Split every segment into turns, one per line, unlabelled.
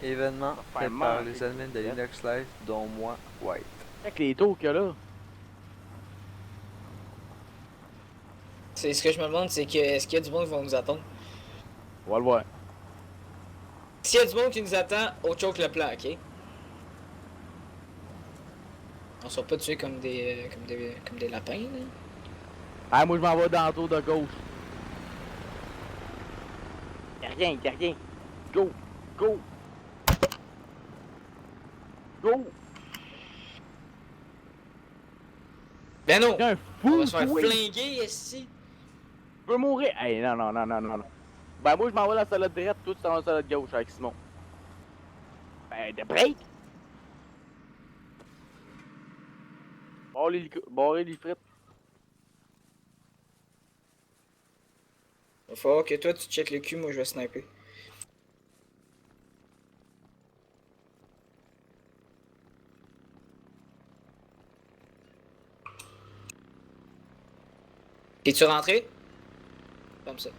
Événement
Faire
fait par
manger
les admins de Linux Live, dont moi, White.
avec les taux qu'il y a là.
C'est ce que je me demande, c'est que est-ce qu'il y a du monde qui va nous attendre?
On va le voir.
S'il y a du monde qui nous attend, on choke le plan, ok? On sera pas tués comme des lapins, là.
Ah, moi je m'en vais dans le tour de gauche. Y'a rien, y'a rien. Go, go. Go.
Ben non!
Y'a un
On
fou,
va se faire
toi.
flinguer, ici!
Je veux mourir. Hey, non, non, non, non, non, non. Ben moi je m'en vais dans la salade droite, toi tu t'en vas dans la salade gauche avec Simon. Ben, de break. Barrer les frites.
Il va falloir que toi tu check le cul, moi je vais sniper. T'es-tu rentré? Comme ça.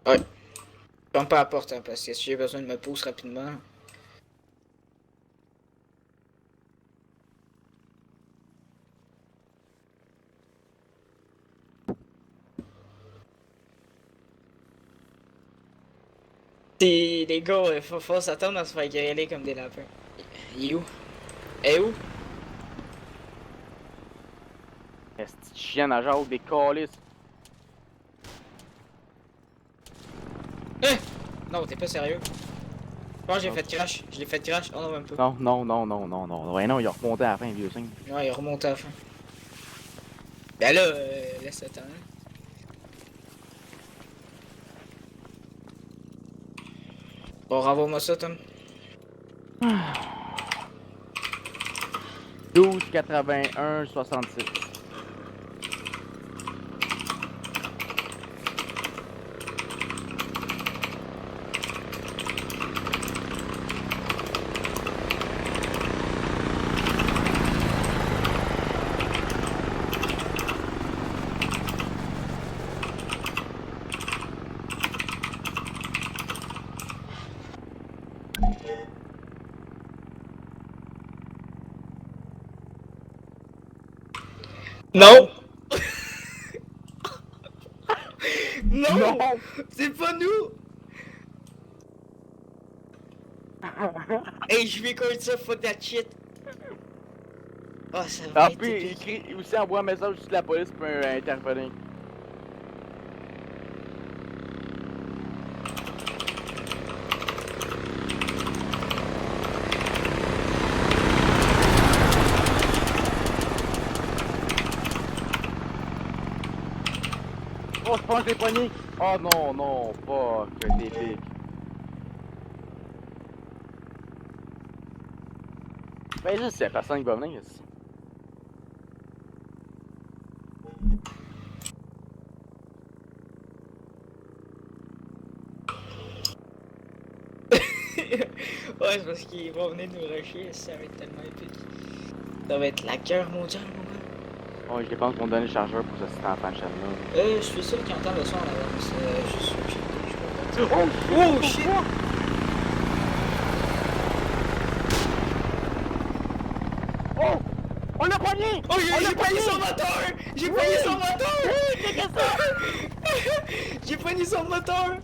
Ouais. Ferme pas la porte, hein, parce que si j'ai besoin de me pousse rapidement. Les gars, faut s'attendre à se faire grêler comme des lapins. Il est où? Elle est où?
Est-ce que chienne à genre des calices.
Hein? Non, t'es pas sérieux. Je pense que j'ai fait crash. Je l'ai fait crash. Oh non, même pas.
Non, non, non, non, non, non. Ouais, non, il a remonté à la fin, vieux signe.
Ouais, il est remonté à la fin. Ben là, laisse le temps. Bon, renvoie-moi ça, Tom.
12, 81, 66.
Non! Non!
Non!
C'est pas nous! Hey, je vais comme ça, fuck that shit! Oh, ça va
Ah,
être
puis
épique.
écrit aussi envoie un message si la police peut intervenir. Oh, je pense que j'ai pogné! Oh non, non, fuck, t'es big. Ben juste, y'a personne qui va venir ici.
Ouais, c'est parce qu'ils vont venir nous rusher, ça va être tellement épique. Ça va être la cœur mondiale, mon gars.
Oh, je pense qu'on va donner le chargeur pour ce système en fan là.
Je suis sûr qu'ils entendent le son en avance. Je suis sûr que je peux pas dire.
Oh,
Oh shit!
Oh! On l'a pogné!
Oh,
On l'a
j'ai pogné
pogné!
son moteur! J'ai pogné son moteur! J'ai pogné son moteur!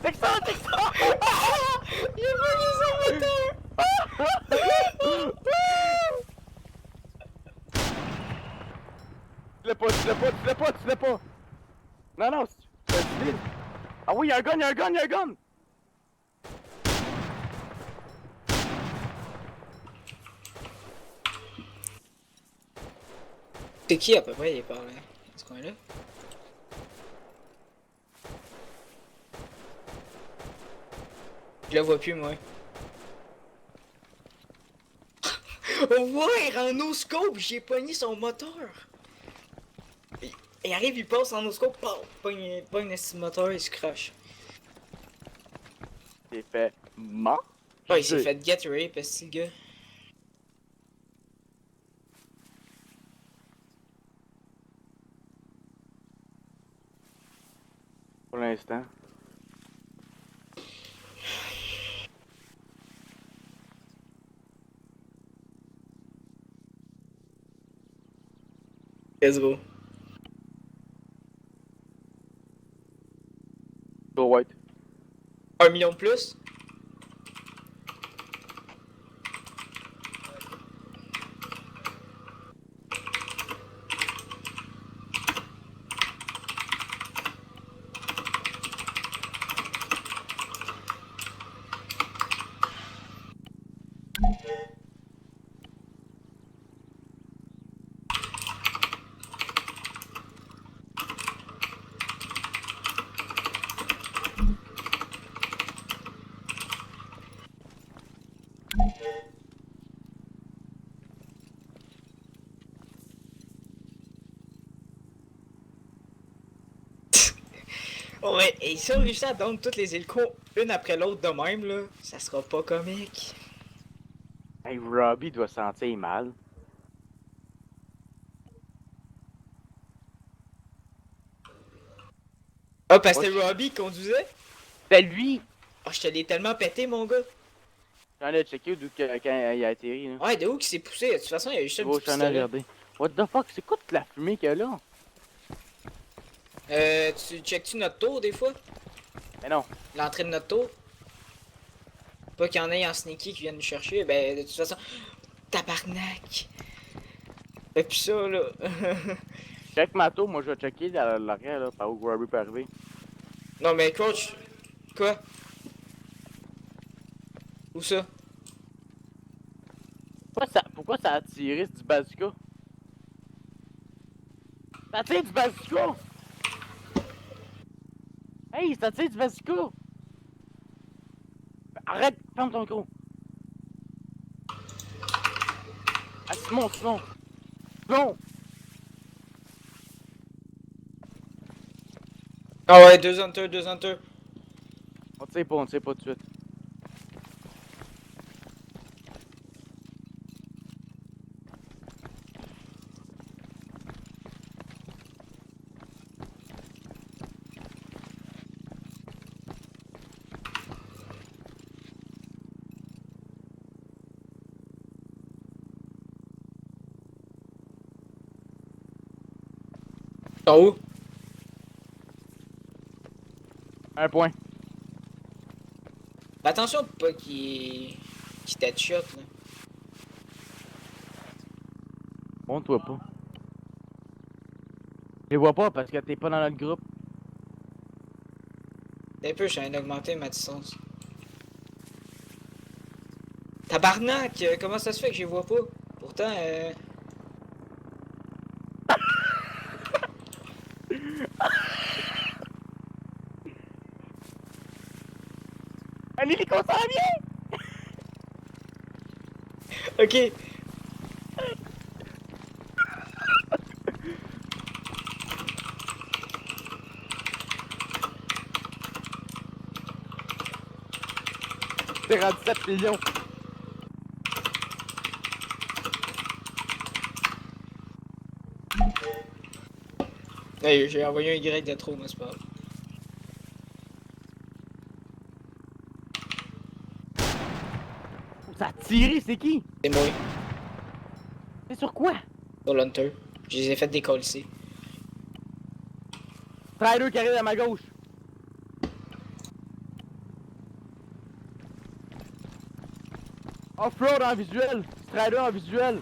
Texas, Texas!
J'ai pogné son moteur!
Tu l'as pas, tu l'as pas, tu l'as pas, tu l'as pas! Non, non, c'est un Ah oui, y'a un gun, y'a un gun, y'a un gun!
C'est qui à peu près, il est par là? Dans ce coin-là? Je le vois plus, moi. Oh ouais, en no-scope, j'ai pogné son moteur! Il arrive, il passe en no-scope, pogne le moteur, il se crache.
C'est fait mort.
Ouais, il s'est fait get rape, ce gars.
l'instant.
Let's go.
Go white.
1 million de plus? Ouais, et si on réussit à down toutes les hélicos une après l'autre de même, là, ça sera pas comique.
Hey, Robbie doit sentir mal.
Ah, parce que
Ouais.
c'était Robbie qui conduisait?
C'est lui!
Ah, je te l'ai tellement pété, mon gars.
J'en ai checké d'où quand il a atterri. Là.
Ouais, de où qu'il s'est poussé? De toute façon, il y a juste un
Oh,
petit
j'en ai
pistolet.
regardé. What the fuck? C'est quoi toute la fumée qu'il y a là?
Tu checkes-tu notre tour, des fois?
Mais non.
L'entrée de notre tour? Pas qu'il y en ait en sneaky qui viennent nous chercher, ben, de toute façon... Tabarnak! Fais plus ça, là.
Check ma tour, moi je vais checker dans l'arrière là, par où Robbie peut arriver.
Non, mais coach... Quoi? Où ça?
Pourquoi ça a tiré du bazooka? Ça tire du bazooka! Hey, ça tire du bazooka! Arrête, ferme ton micro! Ah, Simon! Simon!
Ah ouais, 2 hunters, 2 hunters.
On ne sait pas tout de suite.
En où?
Un point.
Fais attention pas qu'il t'headshot, là.
Montre-toi pas. Je les vois pas parce que t'es pas dans notre groupe.
Un peu, je viens d'augmenter ma distance. Tabarnak! Comment ça se fait que je les vois pas? Pourtant,
Un hélico s'en vient!
Ok.
T'es rendu 7 millions.
Hey, j'ai envoyé un Y de trop, mais c'est pas grave.
Ça a tiré, c'est qui?
C'est moi,
C'est sur quoi?
sur l'hunter. Je les ai fait décoller.
Strider qui arrive à ma gauche. Off-road en visuel. Strider en visuel.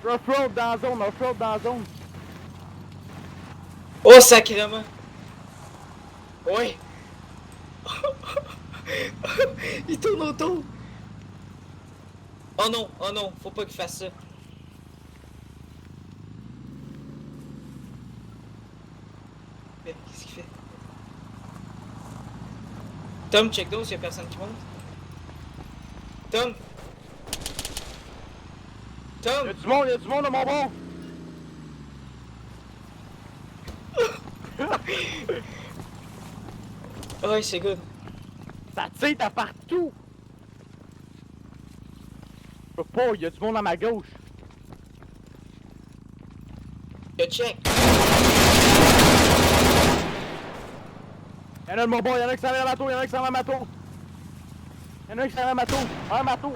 Off-road dans la zone, off-road dans la zone.
Oh, sacrément! Ouais! Il tourne autour! Oh non, faut pas qu'il fasse ça. Mais qu'est-ce qu'il fait? Tom, check those, y'a personne qui monte. Tom! Tom!
Y'a du monde à mon bord.
Ouais, c'est good.
Ça tire à partout. Je peux pas, y'a du monde à ma gauche.
Je check.
Y'en a de mon bon, y'en a qui s'en va à mato, y'en a qui s'en va à mato. Y'en a qui s'en va à mato. Un mato,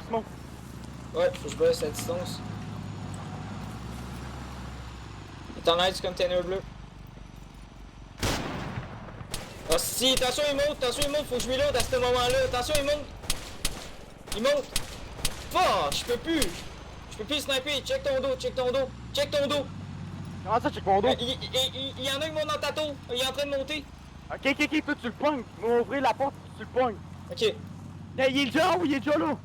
Simon.
Ouais, faut que je baisse la distance. Il est en arrière du container bleu. Oh si, attention il monte, faut que je reload à ce moment-là. Attention il monte. Il monte. Fuck, je peux plus sniper, check ton dos.
Comment ça, check mon dos?
Il y en a qui monte dans ta tour, il est en train de monter.
Ok, toi tu le pognes. Tu vas ouvrir la porte, tu le pognes.
Ok.
Hey, il est déjà où? Il est déjà là.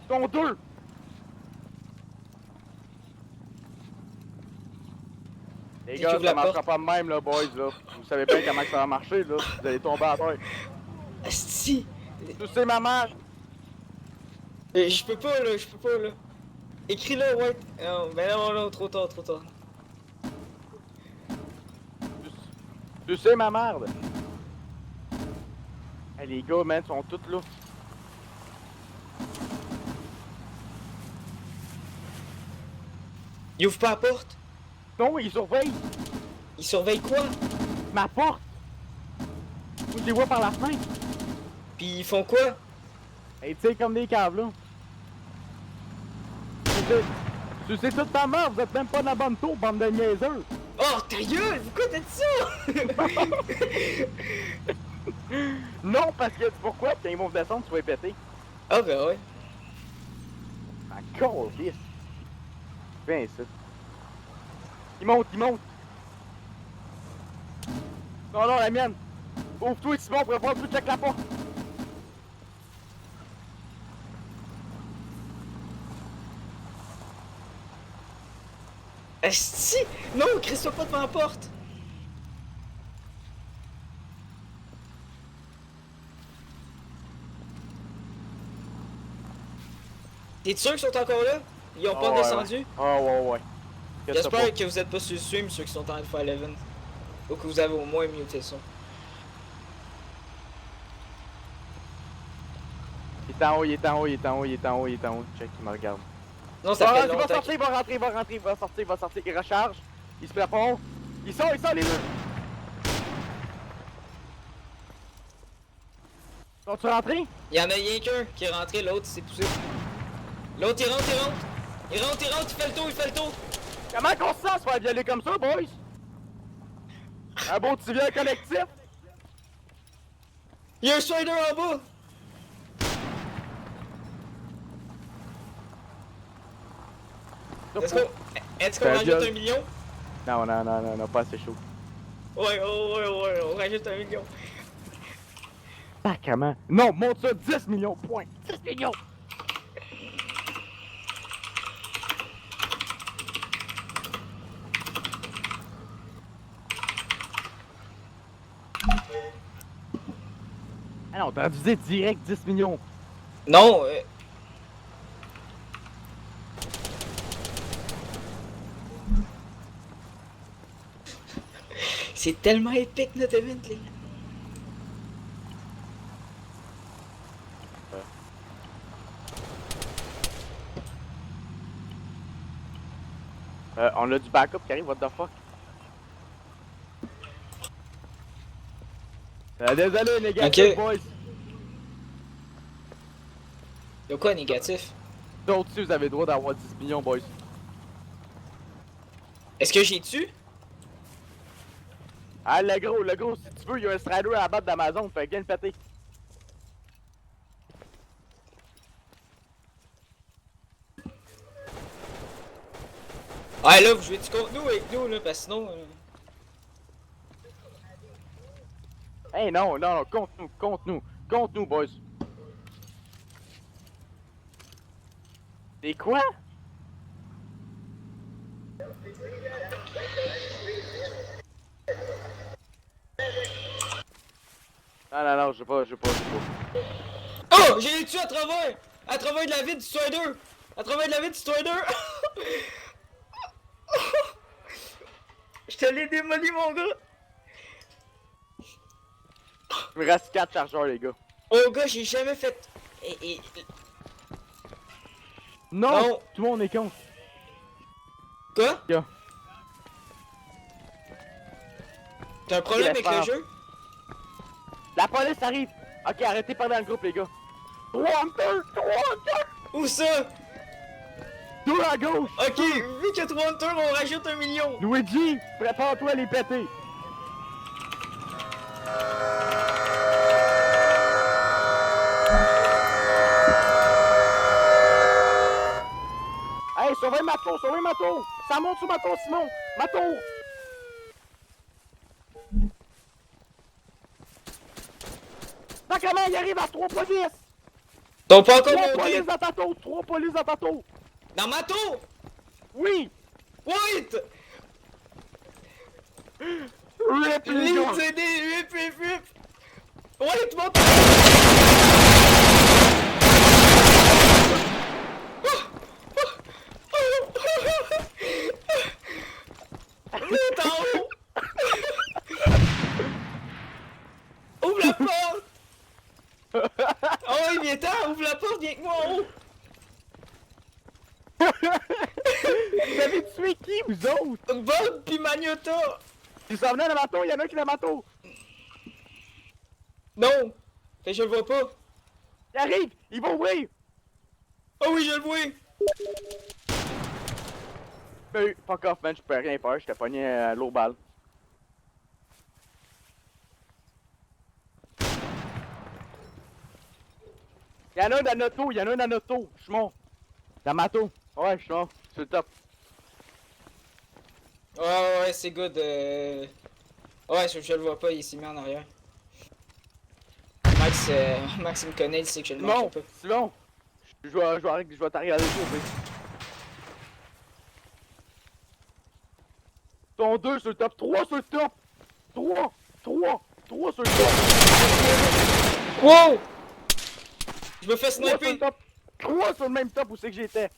Ton 2. Les
Qui
gars,
ouvre
ça
la
marchera
porte?
pas de même, là, boys, là. Vous savez bien comment ça va marcher, là. Vous allez tomber à terre.
Asti.
Tu sais, maman.
Je peux pas là. Écris-le, White. Non, mais non, trop tard.
Tu sais, ma merde. Hey, les gars, man, sont tous là.
Il ouvre pas la porte.
Non, ils surveillent
Il surveille quoi?
ma porte. Moi, je les vois par la fenêtre.
Puis ils font quoi?
Hey, tu sais, comme des caves, là. Tu sais toute ta mère, vous êtes même pas dans la bonne tour, bande de niaiseux.
Oh, ta gueule! Pourquoi t'as dit ça?
Non, parce que pourquoi? Quand ils vont descendre, tu vas les péter.
Ah ben ouais.
Encore, lisse. Viens ici. Il monte. Non, la mienne. Ouvre-toi, Simon, pour voir tout check la porte.
Asti! Non, crisse-toi pas devant la porte! T'es sûr qu'ils sont encore là? Ils ont pas descendu?
Ah ouais.
J'espère que vous êtes pas sur le stream, ceux qui sont en train de faire l'event. Ou que vous avez au moins muté ça.
Il est en haut. Check, il me regarde.
Non, ça fait
Il va
longtemps.
sortir, il va sortir, il recharge. Il se prépare. Il sort les deux. Sont-tu rentrés?
Il y en a rien qu'un qui est rentré, l'autre s'est poussé. L'autre il rentre. Il fait le tour.
Comment qu'on se sent se faire violer comme ça, boys? Un beau petit vieux collectif?
Il y a un Strider en bas! Est-ce qu'on rajoute 1 million?
Non, pas assez chaud.
Ouais, on rajoute 1 million.
Pas comment? Non, monte ça 10 millions, point. 10 millions! Ah non, t'as visé direct 10 millions.
Non, c'est tellement épique notre event, les gars.
On a du backup qui arrive, what the fuck? Désolé, négatif,
Ok.
boys.
Y'a quoi négatif?
D'autres, si vous avez le droit d'avoir 10 millions, boys.
Est-ce que j'ai tué?
Ah, le gros, si tu veux, il y a un strider à battre d'Amazon, fait bien le péter.
Ah là, vous jouez-tu contre nous avec nous, là, parce que sinon...
Hey, non, contre nous, boys. C'est quoi? Non, je sais pas.
Oh! J'ai tué à travers de la vie du Strider! Je te l'ai démoli, mon gars!
Il me reste 4 chargeurs, les gars.
Oh gars, j'ai jamais fait...
Non!
Non.
Tout le monde est contre.
Quoi?
Yo.
T'as un problème avec le
Laisse
jeu?
La police arrive! Ok, arrêtez de parler dans le groupe, les gars. 3 Hunter! 3 Hunter!
Où ça?
2 à gauche!
Ok, vu qu'il y a 3 hunters, on rajoute 1 million!
Luigi, prépare-toi à les péter! Hey, sauvez ma tour, sauvez ma tour! Ça monte sur ma tour, Simon! Ma tour! Tant comment il arrive à 3 polices!
T'as pas encore
3
monté?
polices dans ta tour! 3 polices dans ta tour!
Dans ma tour!
Oui!
Wait!
Rip, les gars!
Lead CD, rip! Wait, monte! Monte en haut! Ouvre la porte! Oh, il vient temps, ouvre la porte, viens avec moi en haut!
Vous avez tué qui, vous autres?
Bob pis Magnota!
Ils s'en venaient dans ma tour, y'en a un qui est dans ma tour!
Non! Fait que je le vois pas.
Ils arrivent! Ils vont ouvrir!
Oh oui, je le vois!
Fuck off, man, je peux rien faire, j'étais pogné à l'eau balle. Y'en a un dans notre tour, y'en a un dans notre tour, je suis mort. Dans ma tour. Ouais, je suis mort, c'est le top.
Ouais, c'est good. Ouais, je le vois pas, il s'est mis en arrière. Max, Max il me connaît, il sait que je le
Simon,
mange pas.
Simon, je vais t'arriver à l'étour, Ton 2 sur le top, 3 sur le top! 3 sur le top!
Wow! Je me
3
fais
sur le
sniper!
top! 3 sur le même top où c'est que j'étais!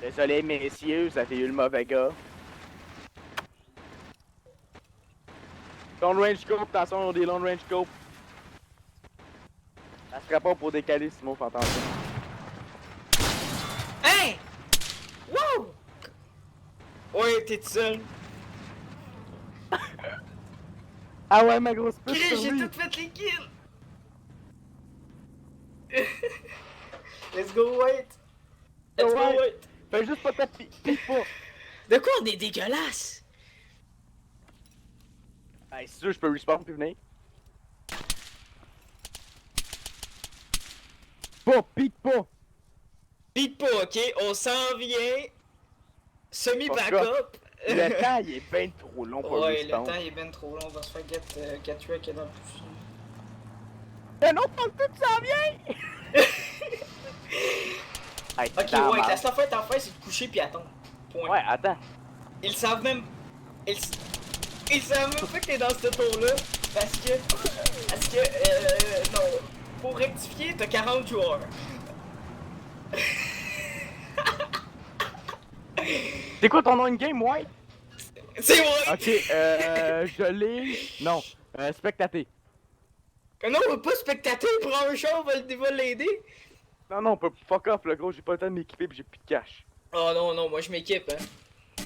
Désolé messieurs, ça fait eu le mauvais gars. Long range scope, attention, on a des long range scope. Ça serait pas pour décaler Simon, faut attention.
Hein? Wow! Ouais, t'es tout seul.
Ah ouais, ma grosse pute,
Chris,
sur
j'ai
lui.
tout fait les kills! Let's go, wait! Let's go,
Ouais.
wait!
Fais juste pas pique pas.
De quoi on est dégueulasse?
Hey, si tu veux, je peux respawn puis venir. Pique pas!
Pique pas, ok? On s'en vient. Semi-backup.
Le temps, il est ben trop long pour
Ouais, le
respawn.
temps il est ben trop long, on va se faire get wreck dans le plus.
Un autre pente qui s'en vient! Hey,
Ok,
dans
ouais,
la
la seule affaire t'en faire, c'est de coucher puis attendre. Point.
Ouais, attends.
Ils savent même. Ils savent même pas que t'es dans ce tour-là. Parce que. Non. Pour rectifier, t'as 40 joueurs.
C'est quoi ton nom in-game, ouais?
C'est moi!
Ok, je l'ai. Non, spectaté.
Non, on va pas spectateur pour un char, va l'aider.
Non, non, on peut fuck off, le gros, j'ai pas le temps de m'équiper pis j'ai plus de cash.
Oh non, moi je m'équipe, hein.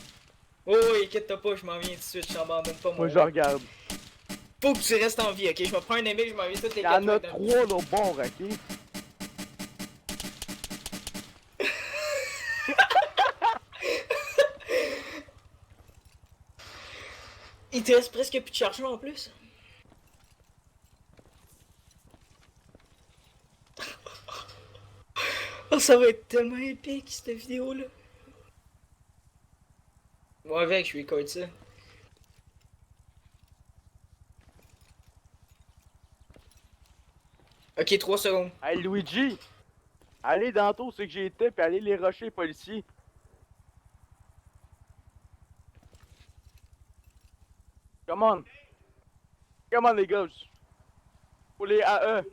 Oh, inquiète-toi pas, je m'en viens tout de suite, je t'abandonne pas,
Moi, je regarde.
Faut que tu restes en vie, ok? Je me prends un aimé, je m'en viens toutes les
Il y en a
quatre
3 là au bord, ok?
Il te reste presque plus de chargement en plus. Oh, ça va être tellement épique cette vidéo là. Moi avec, je lui code ça. Ok, 3 secondes.
Hey, Luigi! Allez dans tout ce que j'étais pis allez les rusher, les policiers. Come on! Come on, les gars! Pour les AE!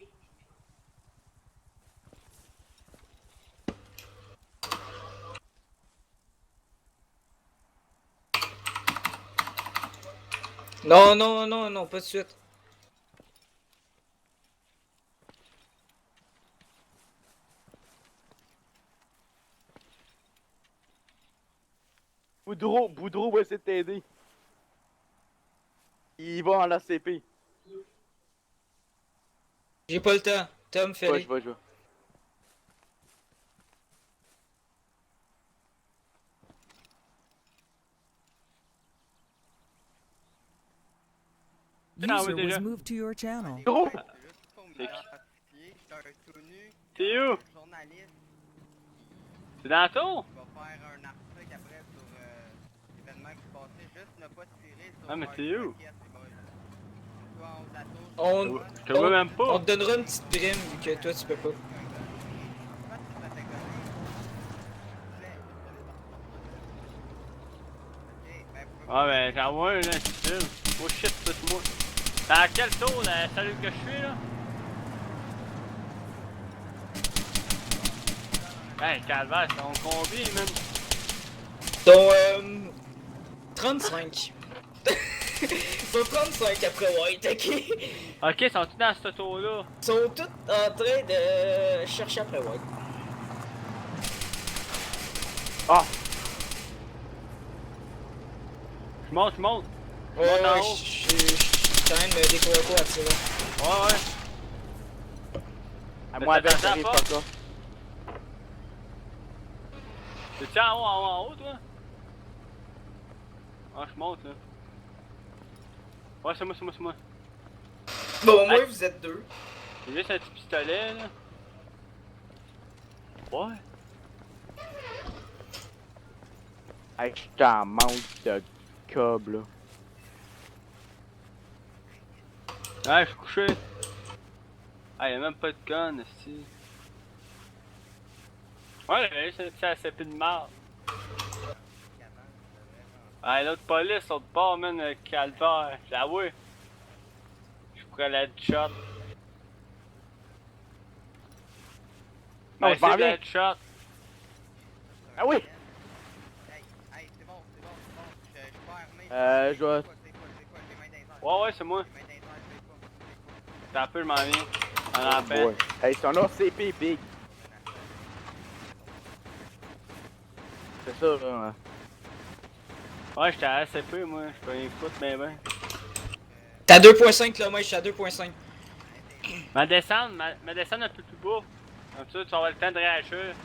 Non, pas de suite.
Boudreau va essayer de t'aider. Il va en ACP.
J'ai pas le temps. Tom, fais-le.
Je vais.
User was moved to your channel.
Gros!
T'es où? C'est dans la tour? Ah, mais t'es où? Je te vois même pas.
On te donnera une petite prime vu que toi tu peux pas.
Ah, ben j'envoie un style. Oh shit, c'est moi. T'es à quel tour, la salle que je suis là? Hey, calvaire, c'est en combien, man?
Ton 35. Ton 35 après White, ok?
Ok, ils sont tous dans ce tour-là.
Ils sont tous en train de chercher après White.
Ah!
Je monte.
Ouais,
Monte en
ouais,
haut.
je suis en train de me découvrir quoi là-dessus là.
Ouais.
À moi, avec,
t'attends
j'arrive
pas?
pas ça.
T'es-tu en haut, toi? Ah, je monte, là. Ouais, c'est moi.
Bon, moi
Hey.
vous êtes deux.
J'ai juste un petit pistolet, là. Ouais.
Hey, je t'en manque de cob, là.
Ouais, je suis couché. Ah, y'a même pas de gun, ici. Ouais, c'est un petit ACP de marde. Ah, l'autre police, l'autre part, man, calvaire. J'avoue. Je pourrais la headshot.
Non,
Ben,
je m'en
c'est
viens.
la headshot.
Ah oui! Je vais...
Ouais, c'est moi. T'as un peu, je m'en viens. On en peine.
Ouais. Hey, c'est un ACP big. C'est ça, là.
Ouais, j'étais à ACP, moi. Je peux rien foutre, mais ben.
T'as 2.5 là, moi je suis à 2.5.
Ma descendre un peu plus bas. Comme ça, tu vas avoir le temps de réagir.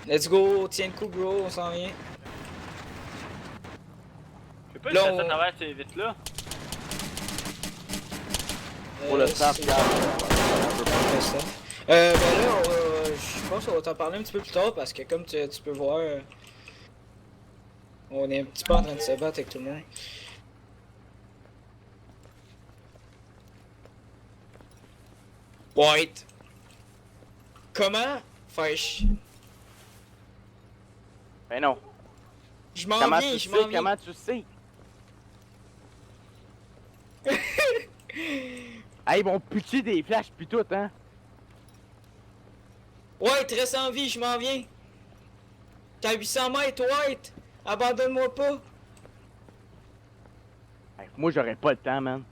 Let's go, tiens le coup bro, on s'en vient.
Je sais pas si
Là,
ça
on-
à travers ces vitres-là.
Pour le staff,
c'est-
regarde.
Ben là, je pense qu'on va t'en parler un petit peu plus tard parce que comme tu peux voir, on est un petit peu en train de se battre avec tout le monde. White. Comment faire
Ben non.
Je m'en
Comment
viens,
tu
je
sais?
m'en viens.
Comment tu sais? Hey, ils vont pitcher des flashs pis tout, hein?
White, reste en vie, je m'en viens. T'as 800 mètres, White. Abandonne-moi pas.
Hey, moi, j'aurais pas le temps, man.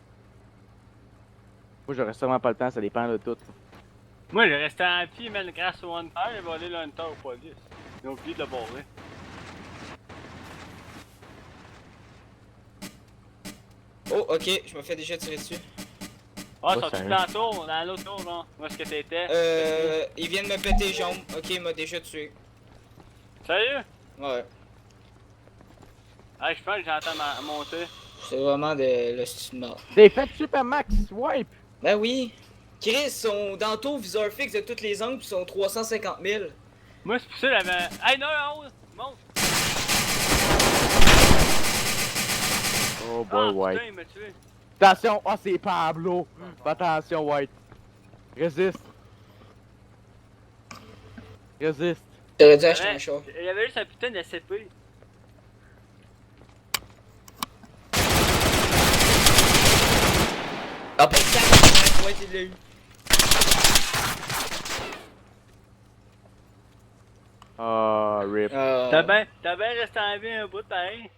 Moi, j'aurais sûrement pas le temps, ça dépend de tout.
Moi, j'ai resté en pied, mais grâce au Hunter, j'ai volé le Hunter aux police. Ils ont oublié de le barrer.
Oh, ok, je me fais déjà tirer dessus.
Ah,
Ouais,
sont tous
sérieux.
dans la tour, dans l'autre tour, genre. Où est-ce que t'étais?
Il vient de me péter les jambes. Ok, il m'a déjà tué.
Sérieux?
Ouais.
Ah, je pense que j'entends monter.
C'est vraiment de le style mort.
T'es fait Super Max Swipe!
Ben oui. Chris, ils sont dans le tour viseur fixe de toutes les angles, puis ils sont 350 000.
Moi, c'est pour ça, il avait. Hey, non, en haut! Monte!
Oh
Ah,
boy, White.
putain, il m'a tué.
Attention! Oh, c'est Pablo! Fais attention, White. Résiste. Résiste.
T'aurais dû
Il y
acheter un
avait-
char.
Il y avait juste un putain de SCP.
Ah ben, ça, ouais, tu l'as eu.
Ah, rip.
T'as bien resté en vie un bout, pareil.